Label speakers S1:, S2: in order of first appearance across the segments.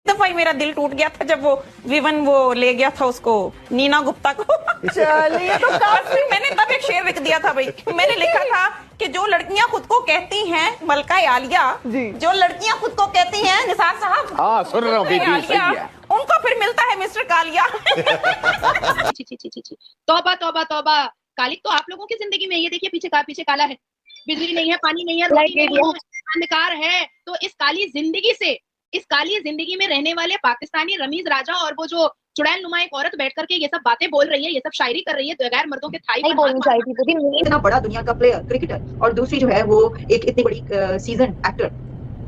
S1: दफा ही मेरा दिल टूट गया था जब वो विवन वो ले गया था उसको नीना गुप्ता को।
S2: चलिए तो
S1: काफी मैंने तब एक शेर लिख दिया था भाई, मैंने लिखा था कि जो लड़कियां खुद को कहती हैं मलका आलिया, जो लड़कियां खुद को कहती हैं निसार साहब,
S3: हाँ सुन रहा हूँ बेटी, सही है,
S1: उनको फिर मिलता है मिस्टर कालिया।
S4: तौबा तौबा तौबा, काली तो आप लोगों की जिंदगी में, ये देखिए पीछे काला है, बिजली नहीं है, पानी नहीं है, रोटी नहीं है, अंधकार है। तो इस काली जिंदगी में रहने वाले पाकिस्तानी रमीज राजा और वो जो चुड़ैल नुमा एक औरत बैठ करके ये सब बातें बोल रही है, ये सब शायरी कर रही है, गैर मर्दों के थाई
S2: नहीं बोलनी चाहिए थी।
S5: इतना बड़ा दुनिया का प्लेयर क्रिकेटर और दूसरी जो है वो एक इतनी बड़ी सीजन एक्टर,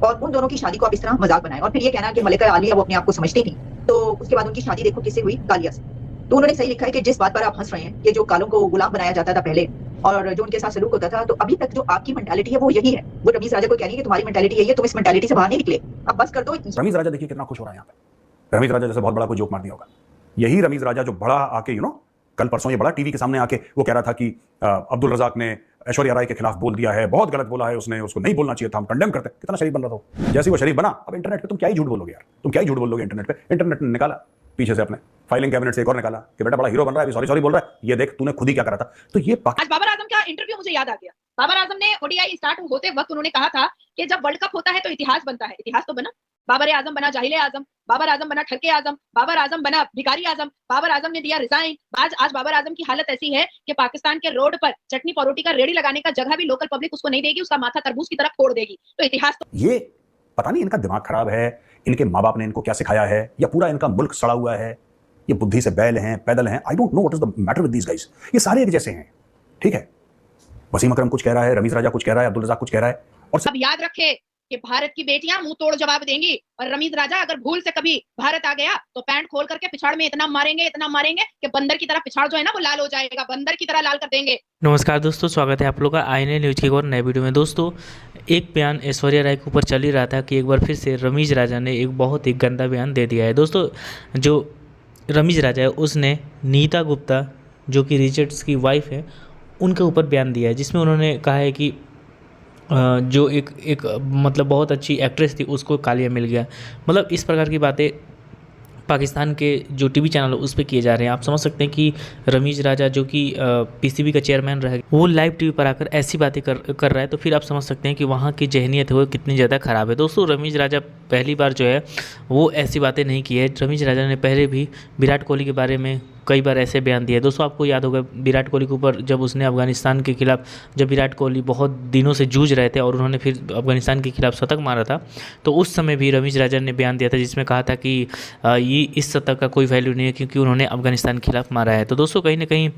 S5: और उन दोनों की शादी को आप इस तरह मजाक बनाए और फिर ये कहना कि मलिका आलिया वो अपने आप को समझती थी। तो उसके बाद उनकी शादी देखो किससे हुई, कालिया से। तो उन्होंने सही लिखा है कि जिस बात पर आप हंस रहे हैं कि जो कालों को गुलाम बनाया जाता था पहले और जो उनके साथ सलूक होता था, तो अभी तक जो आपकी मेंटालिटी है वो यही है। वो रमीज राजा को कह रही है कि तुम्हारी मेंटालिटी यही है, तुम इस मेंटालिटी से बाहर नहीं निकले, अब बस कर दो।
S6: रमीज राजा देखिए कितना खुश हो रहा है यहाँ पे। रमीज राजा जैसे बहुत बड़ा कोई जोक मार दिया होगा। यही रमीज राजा जो बड़ा आके कल परसों ये बड़ा टीवी के सामने आके वो कह रहा था कि अब्दुल रजाक ने ऐश्वर्या राय के खिलाफ बोल दिया है, बहुत गलत बोला है उसने, उसको नहीं बोलना चाहिए था, हम कंडेम करते हैं। कितना शरीफ बन रहा था जैसे वो शरीफ बना। अब इंटरनेट पे तुम क्या ही झूठ बोलोगे यार, तुम क्या ही झूठ बोलोगे इंटरनेट पे। इंटरनेट ने निकाला पीछे से अपने फाइलिंग कैबिनेट से एक और निकाला कि बेटा बड़ा हीरो बन रहा है, अभी सॉरी बोल रहा है, ये देख तूने खुद ही क्या करा था। तो ये
S4: आज बाबर आजम का इंटरव्यू मुझे याद आ गया। बाबर आजम ने ओडीआई स्टार्ट होते वक्त उन्होंने कहा था कि जब वर्ल्ड कप होता है तो इतिहास बनता है। इतिहास तो बना, बाबर आजम बना जाहिले आजम, बाबर आजम बना ठरके आजम, बाबर आजम बना भिखारी आजम, बाबर आजम ने दिया रिजाइन। आज बाबर आजम की हालत ऐसी है कि पाकिस्तान के रोड पर चटनी परोटी का रेडी लगाने का जगह भी लोकल पब्लिक उसको नहीं देगी, उसका माथा तरबूज की तरह फोड़ देगी। तो इतिहास तो
S6: ये पता नहीं इनका दिमाग खराब है, इनके माँ बाप ने इनको क्या सिखाया है, या पूरा इनका मुल्क सड़ा हुआ है, ये बुद्धि से बैल हैं, पैदल हैं। I don't know what is the matter with these guys. ये सारे एक जैसे हैं, ठीक है। वसीम अकरम कुछ कह रहा है, रमीज राजा कुछ कह रहा है, अब्दुल रज़ाक कुछ कह रहा है। और
S4: अब याद रखे कि भारत की बेटियां मुंह तोड़ जवाब देंगी, और रमीज राजा अगर भूल से कभी भारत आ गया तो पैंट खोल करके पिछाड़ में इतना मारेंगे कि बंदर की तरह पिछाड़ जो है ना वो लाल हो जाएगा, बंदर की तरह लाल कर देंगे।
S7: नमस्कार दोस्तों, स्वागत है आप लोगों का आईएनए न्यूज की एक और नए वीडियो में। दोस्तों, एक बयान ऐश्वर्या राय के ऊपर चल ही रहा था कि एक बार फिर से रमीज राजा ने एक बहुत ही गंदा बयान दे दिया है। दोस्तों, जो रमीज राजा है उसने नीता गुप्ता जो कि रिचर्ड्स की वाइफ है उनके ऊपर बयान दिया है, जिसमें उन्होंने कहा है कि जो एक मतलब बहुत अच्छी एक्ट्रेस थी उसको कालिया मिल गया। मतलब इस प्रकार की बातें पाकिस्तान के जो टीवी चैनल है उस पर किए जा रहे हैं। आप समझ सकते हैं कि रमीज राजा जो कि पीसीबी का चेयरमैन रहा, वो लाइव टीवी पर आकर ऐसी बातें कर रहा है, तो फिर आप समझ सकते हैं कि वहाँ की जहनीत है वो कितनी ज़्यादा ख़राब है। दोस्तों, रमीज राजा पहली बार जो है वो ऐसी बातें नहीं की है। रमीज राजा ने पहले भी विराट कोहली के बारे में कई बार ऐसे बयान दिए। दोस्तों, आपको याद होगा विराट कोहली के ऊपर जब उसने अफगानिस्तान के खिलाफ, जब विराट कोहली बहुत दिनों से जूझ रहे थे और उन्होंने फिर अफगानिस्तान के खिलाफ शतक मारा था, तो उस समय भी रमीज राजा ने बयान दिया था जिसमें कहा था कि ये इस शतक का कोई वैल्यू नहीं है क्योंकि उन्होंने अफगानिस्तान के खिलाफ मारा है। तो दोस्तों, कहीं ना कहीं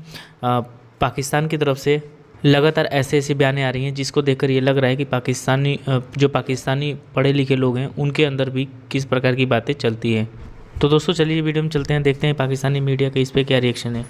S7: पाकिस्तान की तरफ से लगातार ऐसे बयानें आ रही हैं जिसको देखकर ये लग रहा है कि पाकिस्तानी पढ़े लिखे लोग हैं उनके अंदर भी किस प्रकार की बातें चलती हैं। तो दोस्तों, चलिए वीडियो में चलते हैं, देखते हैं पाकिस्तानी मीडिया का इस पे क्या रिएक्शन है।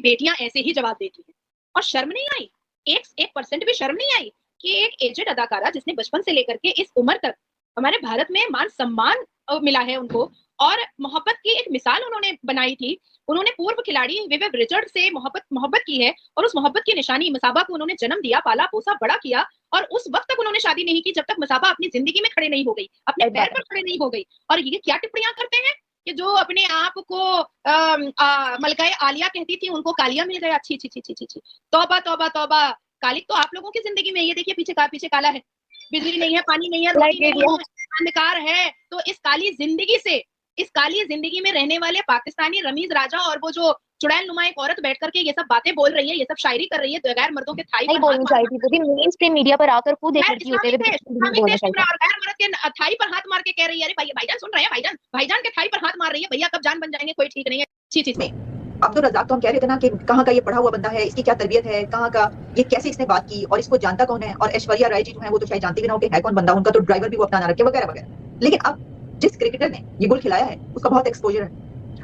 S4: बेटियां ऐसे ही जवाब देती हैं और शर्म नहीं आई, 1% भी शर्म नहीं आई कि एक एजेड अदाकारा जिसने बचपन से लेकर के इस उम्र तक हमारे भारत में मान सम्मान मिला है उनको, और मोहब्बत की एक मिसाल उन्होंने बनाई थी। उन्होंने पूर्व खिलाड़ी विवेक रिचर्ड से मोहब्बत की है और उस मोहब्बत की निशानी मसाबा को उन्होंने जन्म दिया, पाला पोसा, बड़ा किया, और उस वक्त तक उन्होंने शादी नहीं की जब तक मसाबा अपनी जिंदगी में खड़े नहीं हो गई, अपने पैर पर खड़े नहीं हो गई। और ये क्या टिप्पणियां करते हैं कि जो अपने आप को मलकाए आलिया कहती थी उनको कालिया मिल गया। छी छी छी छी छी, तौबा तौबा तौबा, काली तो आप लोगों की जिंदगी में, ये देखिए पीछे काला है, बिजली नहीं है, पानी नहीं है, रोटी नहीं है, अंधकार है। तो इस काली जिंदगी में रहने वाले पाकिस्तानी रमीज राजा और वो जो चुड़ैल नुमा एक औरत बैठ करके ये सब बातें बोल रही है, ये सब शायरी कर रही है, गैर मर्दों के थाई
S2: नहीं बोलनी चाहिए थी। मेन स्ट्रीम मीडिया पर आकर खुद एक लड़की होते हुए
S4: गैर मर्द के थाई पर हाथ मार के कह रही है, अरे भाईजान सुन रहे हैं, भाईजान के थाई पर हाथ मार रही है, भैया कब जान बन जाएंगे, कोई ठीक नहीं है। चीज में
S5: अब्दुल रज़ाक तो हम कह रहे थे ना कि कहाँ का ये पढ़ा हुआ बंदा है, इसकी क्या तरबियत है, कहाँ का, ये कैसे इसने बात की और इसको जानता कौन है। और ऐश्वर्या राय जी जो है वो तो शायद जानती भी ना हो कि है कौन बंदा, उनका तो ड्राइवर भी वो अपना ना रखे वगैरह वगैरह। लेकिन अब जिस क्रिकेटर ने ये गोल खिलाया है उसका बहुत एक्सपोजर है,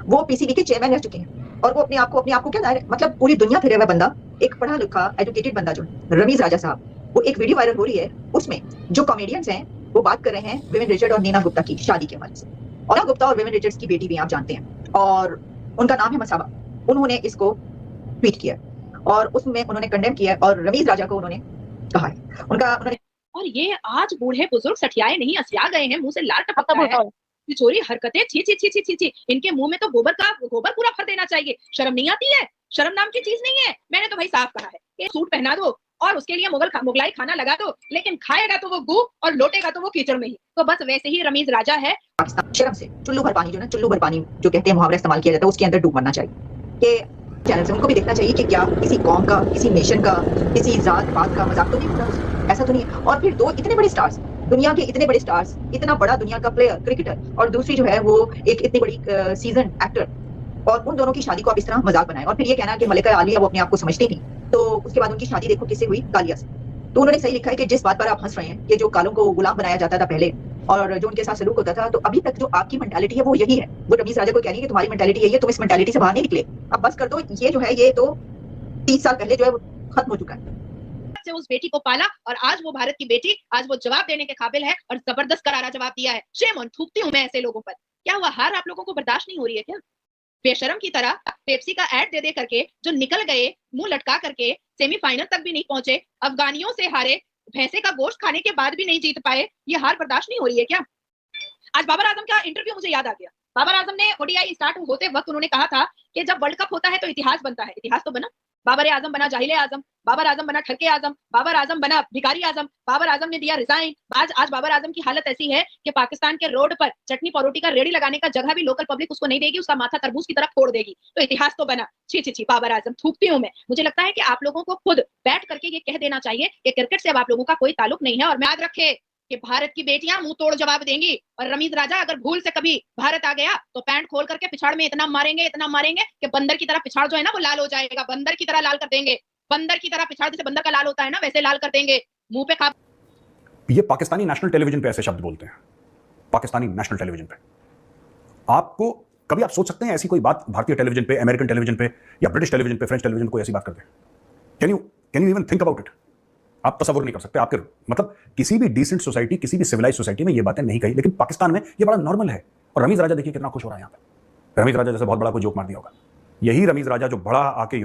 S5: वो पीसीबी के चेयरमैन रह चुके हैं और वो अपने आप को क्या मतलब पूरी दुनिया फिरे हुआ बंदा, एक पढ़ा लिखा एजुकेटेड बंदा जो रमीज राजा साहब, वो एक वीडियो वायरल हो रही है, उसमें जो कॉमेडियंस हैं वो बात कर रहे हैं विवेक रिचर्ड और नीना गुप्ता की शादी के हवाले से। और गुप्ता और विवेक रिचर्ड्स की बेटी भी आप जानते हैं और उनका नाम है मसाबा। उन्होंने इसको ट्वीट किया और उसमें उन्होंने कंडेम किया और रमीज राजा को उन्होंने कहा है उन्होंने,
S4: और ये आज बूढ़े बुजुर्ग सठियाए नहीं, असिया गए हैं, मुंह से लार टपकता है। चोरी हरकतें, छी छी छी छी छी छी, इनके मुंह में तो गोबर पूरा भर देना चाहिए। शर्म नहीं आती है? शर्म नाम की चीज नहीं है। मैंने तो भाई साफ कहा है, एक सूट पहना दो और उसके लिए मुगलाई खाना लगा दो, लेकिन खाएगा तो वो गू और लोटेगा तो वो कीचड़ में ही। तो बस वैसे ही रमीज राजा है।
S5: पाकिस्तान शर्म से चुल्लू भर पानी, जो ना चुल्लू भर पानी जो कहते हैं मुहावरा इस्तेमाल किया जाता है, उसके अंदर डूब मरना चाहिए। कि चैनल से उनको भी देखना चाहिए कि क्या किसी कौम का, किसी नेशन का, किसी जात पात का मजाक तो नहीं होता उसमें, ऐसा तो नहीं है। और फिर दो इतने बड़े स्टार्स, दुनिया के इतने बड़े स्टार्स, इतना बड़ा दुनिया का प्लेयर क्रिकेटर, और दूसरी जो है वो एक इतनी बड़ी सीजन एक्टर, और उन दोनों की शादी को आप इस तरह मजाक बनाए। और फिर ये कहना कि मलिका आलिया वो अपने आप को समझती थी, तो उसके बाद उनकी शादी देखो किससे हुई, कालिया से। तो उन्होंने सही लिखा है कि जिस बात पर आप हंस रहे हैं कि जो कालों को गुलाम बनाया जाता था पहले और जो उनके साथ सलूक होता था, तो अभी तक जो आपकी मेंटालिटी है वो यही है। वो रमीज राजा को कह रही है कि तुम्हारी मेंटालिटी यही है, तुम इस मेंटालिटी से बाहर नहीं निकले, अब बस कर दो। ये जो है ये तो 30 साल पहले जो है खत्म हो चुका है।
S4: से उस बेटी को पाला और आज वो भारत की बेटी, आज वो जवाब देने के काबिल है और जबरदस्त करारा जवाब दिया है। शेम ऑन, थूकती हूं मैं ऐसे लोगों पर। क्या हुआ, हार आप लोगों को बर्दाश्त नहीं हो रही है क्या? बेशरम की तरह पेप्सी का ऐड दे करके जो निकल गए, मुंह लटका करके सेमीफाइनल तक भी नहीं पहुंचे, अफगानियों से हारे, भैंसे का गोश्त खाने के बाद भी नहीं जीत पाए, ये हार बर्दाश्त नहीं हो रही है क्या? आज बाबर आजम का इंटरव्यू मुझे याद आ गया। बाबर आजम ने ओडीआई स्टार्ट होते वक्त उन्होंने कहा था कि जब वर्ल्ड कप होता है तो इतिहास बनता है। इतिहास तो बना, बाबर आजम बना जाहिल आजम, बाबर आजम बना ठरके आजम, बाबर आजम बना भिखारी आजम, बाबर आजम ने दिया रिजाइन। आज बाबर आजम की हालत ऐसी है कि पाकिस्तान के रोड पर चटनी परोटी का रेडी लगाने का जगह भी लोकल पब्लिक उसको नहीं देगी, उसका माथा तरबूज की तरफ फोड़ देगी। तो इतिहास तो बना। छी छी छी, बाबर आजम, थूकती हूं मैं। मुझे लगता है कि आप लोगों को खुद बैठ करके ये कह देना चाहिए कि क्रिकेट से अब आप लोगों का कोई ताल्लुक नहीं है। और याद रखे कि भारत की बेटियां मुंह तोड़ जवाब देंगी, और रमीज राजा अगर भूल से कभी भारत आ गया तो पैंट खोल करके पिछाड़ में इतना मारेंगे कि बंदर की तरह पिछाड़ जो है ना वो लाल हो जाएगा। बंदर की तरह लाल कर देंगे, बंदर की तरह पिछाड़ जैसे बंदर का लाल होता है ना वैसे लाल कर देंगे, मुंह पे खा।
S6: ये पाकिस्तानी नेशनल टेलीविजन पे ऐसे शब्द बोलते हैं, पाकिस्तानी नेशनल टेलीविजन पे। आपको कभी आप सोच सकते हैं ऐसी कोई बात भारतीय टेलीविजन पे, अमेरिकन टेलीविजन पे या ब्रिटिश टेलीविजन पे, फ्रेंच टेलीविजन को ऐसी बात करते हैं? Can you even think about it? आप तसव्वुर नहीं कर सकते। आपके मतलब किसी भी डिसेंट सोसाइटी, किसी भी सिविलाइज सोसाइटी में ये बातें नहीं कही, लेकिन पाकिस्तान में ये बड़ा नॉर्मल है। और रमीज राजा देखिए कितना खुश हो रहा है यहाँ पे। रमीज राजा जैसे बहुत बड़ा कोई जोक मार दिया होगा। यही रमीज राजा जो बड़ा आके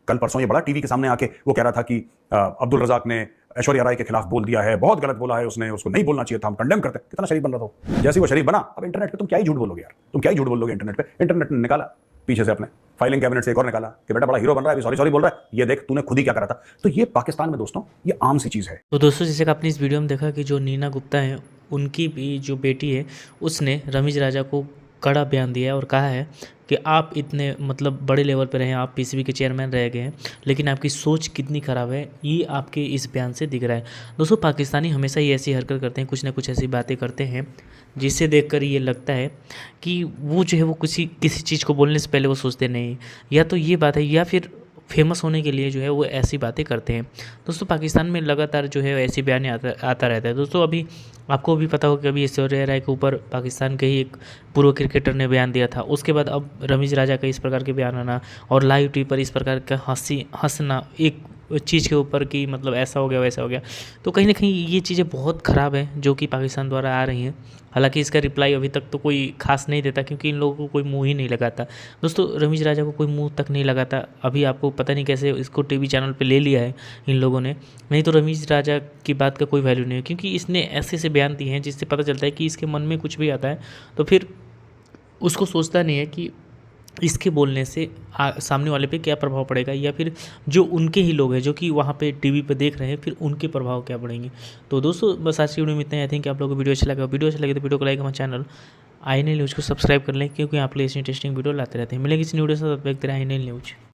S6: कल परसों ये बड़ा टीवी के सामने आके वो कह रहा था कि अब्दुल रज़ाक ने ऐश्वर्या राय के खिलाफ बोल दिया है, बहुत गलत बोला है उसने, उसको नहीं बोलना चाहिए था, हम कंडेम करते हैं। कितना शरीफ बन रहा था। जैसे वो शरीफ बना, अब इंटरनेट पे तुम क्या ही झूठ बोलोगे यार, तुम क्या ही झूठ बोलोगे इंटरनेट पे। इंटरनेट ने निकाला पीछे से अपने फाइलिंग कैबिनेट से एक और निकाला कि बेटा बड़ा हीरो बन रहा है, अभी सॉरी बोल रहा है, ये देख तूने खुद ही क्या करा था। तो ये पाकिस्तान में दोस्तों ये आम सी चीज़ है।
S7: तो दोस्तों जैसे कि आपने इस वीडियो में देखा कि जो नीना गुप्ता है उनकी भी जो बेटी है उसने रमीज राजा को कड़ा बयान दिया है और कहा है कि आप इतने मतलब बड़े लेवल पर रहे हैं, आप पीसीबी के चेयरमैन रह गए हैं, लेकिन आपकी सोच कितनी ख़राब है ये आपके इस बयान से दिख रहा है। दोस्तों पाकिस्तानी हमेशा ही ऐसी हरकत करते हैं, कुछ ना कुछ ऐसी बातें करते हैं जिससे देखकर ये लगता है कि वो जो है वो किसी चीज़ को बोलने से पहले वो सोचते नहीं, या तो ये बात है या फिर फेमस होने के लिए जो है वो ऐसी बातें करते हैं। दोस्तों पाकिस्तान में लगातार जो है ऐसी बयान आता रहता है। दोस्तों अभी आपको भी पता होगा कि अभी ऐश्वर्या राय के ऊपर पाकिस्तान के ही एक पूर्व क्रिकेटर ने बयान दिया था, उसके बाद अब रमीज राजा का इस प्रकार के बयान आना और लाइव टीवी पर इस प्रकार का हंसना एक चीज़ के ऊपर कि मतलब ऐसा हो गया वैसा हो गया, तो कहीं ना कहीं ये चीज़ें बहुत ख़राब हैं जो कि पाकिस्तान द्वारा आ रही हैं। हालांकि इसका रिप्लाई अभी तक तो कोई खास नहीं देता क्योंकि इन लोगों को कोई मुंह ही नहीं लगाता। दोस्तों रमीज राजा को कोई मुंह तक नहीं लगाता। अभी आपको पता नहीं कैसे इसको टीवी चैनल पे ले लिया है इन लोगों ने, नहीं तो रमीज राजा की बात का कोई वैल्यू नहीं है क्योंकि इसने ऐसे बयान दिए हैं जिससे पता चलता है कि इसके मन में कुछ भी आता है तो फिर उसको सोचता नहीं है कि इसके बोलने से सामने वाले पे क्या प्रभाव पड़ेगा, या फिर जो उनके ही लोग हैं जो कि वहाँ पे टीवी पे देख रहे हैं फिर उनके प्रभाव क्या पड़ेंगे। तो दोस्तों बस आज की वीडियो में इतना ही। आई थिंक आप लोगों को वीडियो अच्छा लगा तो वीडियो को लाइक, हमारे चैनल INL न्यूज़ को सब्सक्राइब कर लें क्योंकि आप लोग ऐसी इंटरेस्टिंग वीडियो लाते रहते हैं। मिलेंगे इस वीडियो से, तब तक देखते रहिए INL न्यूज़।